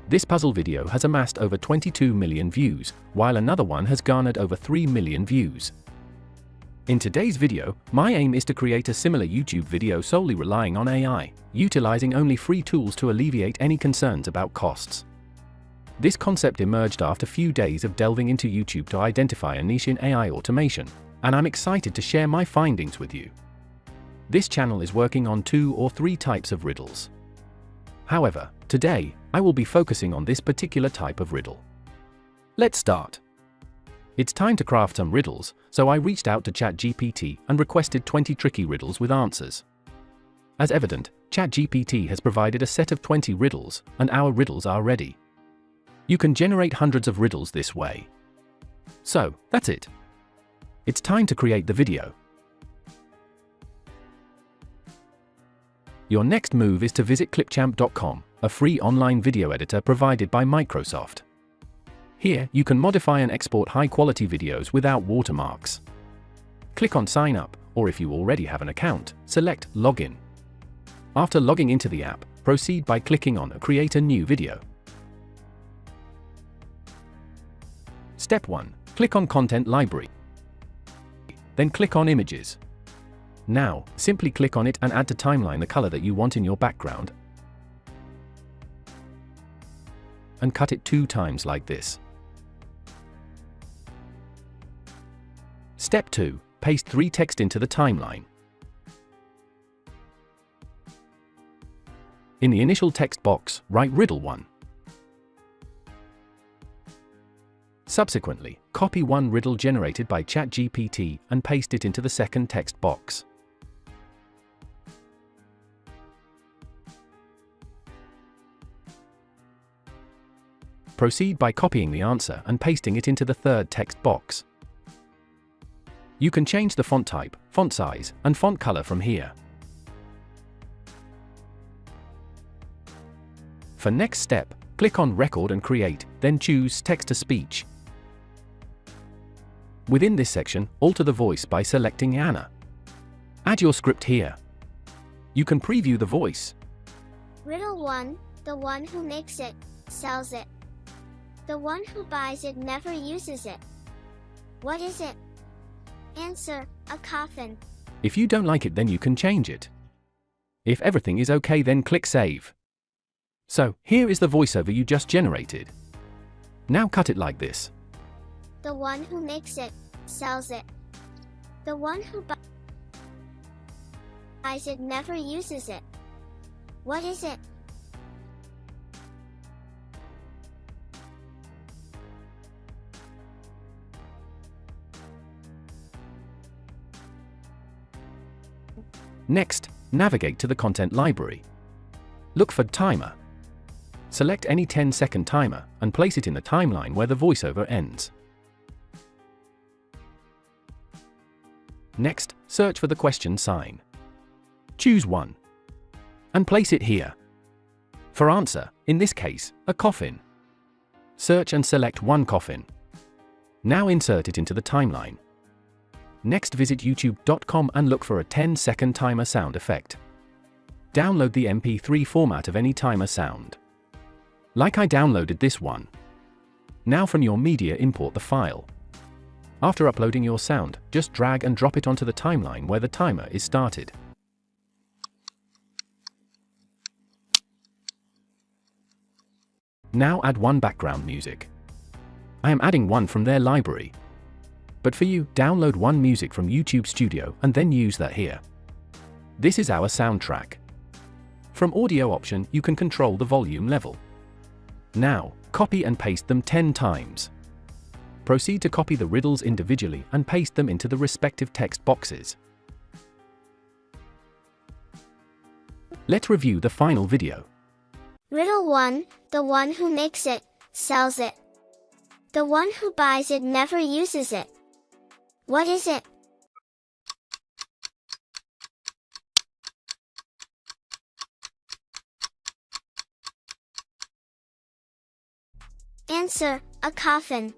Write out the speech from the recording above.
This puzzle video has amassed over 22 million views, while another one has garnered over 3 million views. In today's video, my aim is to create a similar YouTube video solely relying on AI, utilizing only free tools to alleviate any concerns about costs. This concept emerged after a few days of delving into YouTube to identify a niche in AI automation, and I'm excited to share my findings with you. This channel is working on 2 or 3 types of riddles. However, today, I will be focusing on this particular type of riddle. Let's start. It's time to craft some riddles, so I reached out to ChatGPT and requested 20 tricky riddles with answers. As evident, ChatGPT has provided a set of 20 riddles, and our riddles are ready. You can generate hundreds of riddles this way. So, that's it. It's time to create the video. Your next move is to visit clipchamp.com, a free online video editor provided by Microsoft. Here, you can modify and export high-quality videos without watermarks. Click on Sign Up, or if you already have an account, select Login. After logging into the app, proceed by clicking on Create a new video. Step 1. Click on Content Library. Then click on Images. Now, simply click on it and add to timeline the color that you want in your background. And cut it 2 times like this. Step 2. Paste 3 text into the timeline. In the initial text box, write Riddle 1. Subsequently, copy one riddle generated by ChatGPT and paste it into the second text box. Proceed by copying the answer and pasting it into the third text box. You can change the font type, font size, and font color from here. For next step, click on Record and Create, then choose Text-to-Speech. Within this section, alter the voice by selecting Anna. Add your script here. You can preview the voice. Riddle 1, the one who makes it, sells it. The one who buys it never uses it. What is it? Answer, a coffin. If you don't like it, then you can change it. If everything is okay, then click Save. So, here is the voiceover you just generated. Now cut it like this. The one who makes it, sells it. The one who buys it never uses it. What is it? Next, navigate to the content library. Look for Timer. Select any 10-second timer and place it in the timeline where the voiceover ends. Next, search for the question sign. Choose one and place it here. For answer, in this case, a coffin. Search and select one coffin. Now insert it into the timeline. Next, visit youtube.com and look for a 10-second timer sound effect. Download the MP3 format of any timer sound. Like I downloaded this one. Now from your media, import the file. After uploading your sound, just drag and drop it onto the timeline where the timer is started. Now add one background music. I am adding one from their library. But for you, download one music from YouTube Studio and then use that here. This is our soundtrack. From audio option, you can control the volume level. Now, copy and paste them 10 times. Proceed to copy the riddles individually and paste them into the respective text boxes. Let's review the final video. Riddle 1, the one who makes it, sells it. The one who buys it never uses it. What is it? Answer, a coffin.